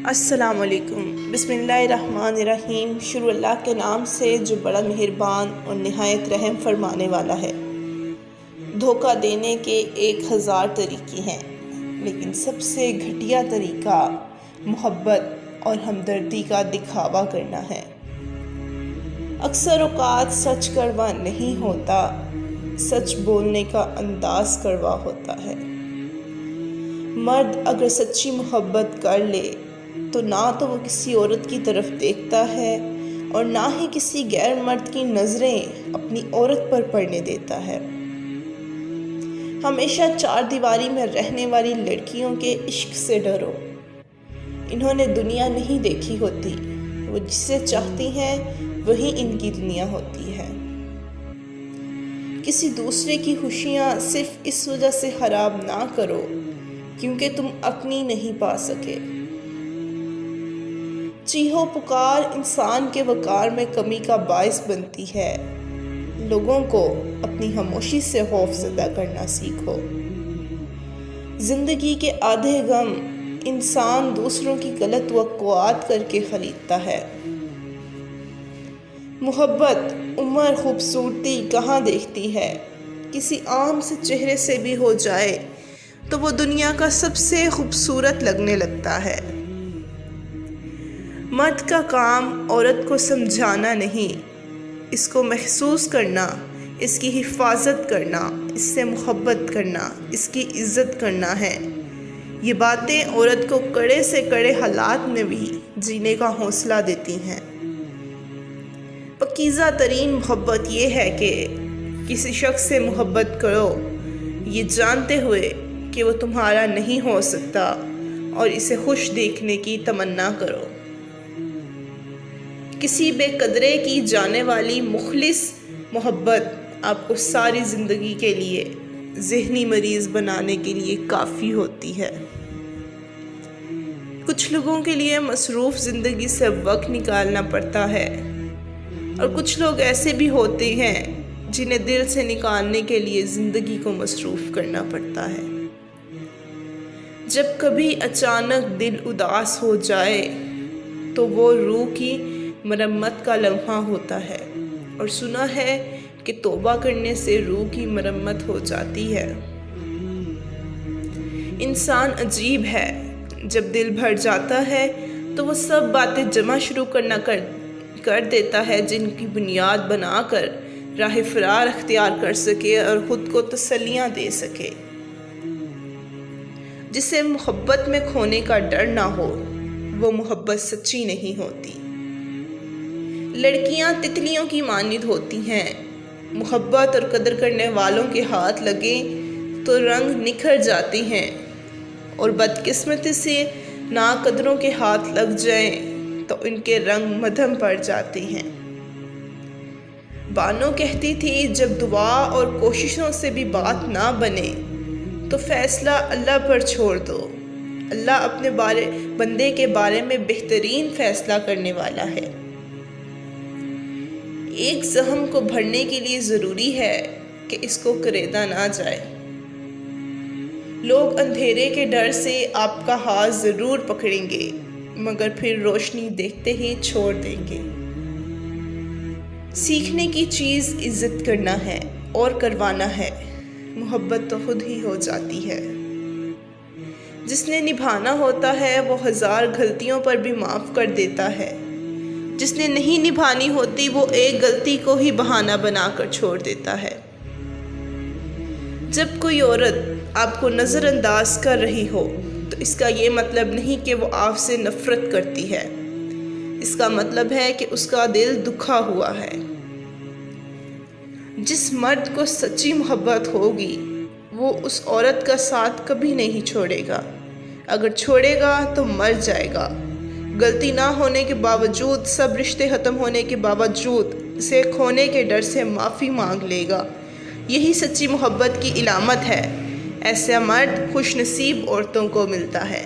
السلام علیکم۔ بسم اللہ الرحمن الرحیم۔ شروع اللہ کے نام سے جو بڑا مہربان اور نہایت رحم فرمانے والا ہے۔ دھوکہ دینے کے 1000 طریقے ہیں، لیکن سب سے گھٹیا طریقہ محبت اور ہمدردی کا دکھاوا کرنا ہے۔ اکثر اوقات سچ کڑوا نہیں ہوتا، سچ بولنے کا انداز کڑوا ہوتا ہے۔ مرد اگر سچی محبت کر لے تو نہ تو وہ کسی عورت کی طرف دیکھتا ہے اور نہ ہی کسی غیر مرد کی نظریں اپنی عورت پر پڑنے دیتا ہے۔ ہمیشہ 4 دیواری میں رہنے والی لڑکیوں کے عشق سے ڈرو۔ انہوں نے دنیا نہیں دیکھی ہوتی، وہ جسے چاہتی ہیں وہی ان کی دنیا ہوتی ہے۔ کسی دوسرے کی خوشیاں صرف اس وجہ سے خراب نہ کرو کیونکہ تم اپنی نہیں پا سکے۔ چیخو پکار انسان کے وقار میں کمی کا باعث بنتی ہے۔ لوگوں کو اپنی خاموشی سے خوف زدہ کرنا سیکھو۔ زندگی کے آدھے غم انسان دوسروں کی غلط توقعات کر کے خریدتا ہے۔ محبت عمر خوبصورتی کہاں دیکھتی ہے؟ کسی عام سے چہرے سے بھی ہو جائے تو وہ دنیا کا سب سے خوبصورت لگنے لگتا ہے۔ مرد کا کام عورت کو سمجھانا نہیں، اس کو محسوس کرنا، اس کی حفاظت کرنا، اس سے محبت کرنا، اس کی عزت کرنا ہے۔ یہ باتیں عورت کو کڑے سے کڑے حالات میں بھی جینے کا حوصلہ دیتی ہیں۔ پاکیزہ ترین محبت یہ ہے کہ کسی شخص سے محبت کرو یہ جانتے ہوئے کہ وہ تمہارا نہیں ہو سکتا اور اسے خوش دیکھنے کی تمنا کرو۔ کسی بے قدرے کی جانے والی مخلص محبت آپ کو ساری زندگی کے لیے ذہنی مریض بنانے کے لیے کافی ہوتی ہے۔ کچھ لوگوں کے لیے مصروف زندگی سے وقت نکالنا پڑتا ہے اور کچھ لوگ ایسے بھی ہوتے ہیں جنہیں دل سے نکالنے کے لیے زندگی کو مصروف کرنا پڑتا ہے۔ جب کبھی اچانک دل اداس ہو جائے تو وہ روح کی مرمت کا لمحہ ہوتا ہے، اور سنا ہے کہ توبہ کرنے سے روح کی مرمت ہو جاتی ہے۔ انسان عجیب ہے، جب دل بھر جاتا ہے تو وہ سب باتیں جمع شروع کر دیتا ہے جن کی بنیاد بنا کر راہ فرار اختیار کر سکے اور خود کو تسلیاں دے سکے۔ جسے محبت میں کھونے کا ڈر نہ ہو وہ محبت سچی نہیں ہوتی۔ لڑکیاں تتلیوں کی مانند ہوتی ہیں، محبت اور قدر کرنے والوں کے ہاتھ لگے تو رنگ نکھر جاتی ہیں، اور بدقسمتی سے ناقدروں کے ہاتھ لگ جائیں تو ان کے رنگ مدھم پڑ جاتے ہیں۔ بانو کہتی تھی جب دعا اور کوششوں سے بھی بات نہ بنے تو فیصلہ اللہ پر چھوڑ دو۔ اللہ اپنے بندے کے بارے میں بہترین فیصلہ کرنے والا ہے۔ ایک زخم کو بھرنے کے لیے ضروری ہے کہ اس کو کریدا نہ جائے۔ لوگ اندھیرے کے ڈر سے آپ کا ہاتھ ضرور پکڑیں گے مگر پھر روشنی دیکھتے ہی چھوڑ دیں گے۔ سیکھنے کی چیز عزت کرنا ہے اور کروانا ہے، محبت تو خود ہی ہو جاتی ہے۔ جس نے نبھانا ہوتا ہے وہ 1000 غلطیوں پر بھی معاف کر دیتا ہے، جس نے نہیں نبھانی ہوتی وہ ایک غلطی کو ہی بہانہ بنا کر چھوڑ دیتا ہے۔ جب کوئی عورت آپ کو نظر انداز کر رہی ہو تو اس کا یہ مطلب نہیں کہ وہ آپ سے نفرت کرتی ہے، اس کا مطلب ہے کہ اس کا دل دکھا ہوا ہے۔ جس مرد کو سچی محبت ہوگی وہ اس عورت کا ساتھ کبھی نہیں چھوڑے گا، اگر چھوڑے گا تو مر جائے گا۔ غلطی نہ ہونے کے باوجود، سب رشتے ختم ہونے کے باوجود اسے کھونے کے ڈر سے معافی مانگ لے گا۔ یہی سچی محبت کی علامت ہے۔ ایسا مرد خوش نصیب عورتوں کو ملتا ہے۔